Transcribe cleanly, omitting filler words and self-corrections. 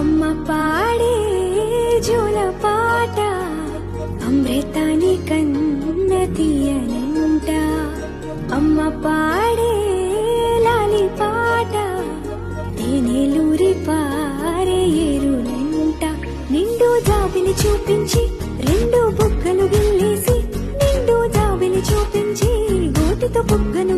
అమ్మ పాడే జోల పాట అమృతాని కన్న తీయనంట. అమ్మ పాడే లాలి పాట తేనెలూరి పారే ఏరులంట. నిండు జాబిలి చూపించి రెండు బుగ్గలు గిల్లేసి, నిండు జాబిలి చూపించి గోటితో బుగ్గను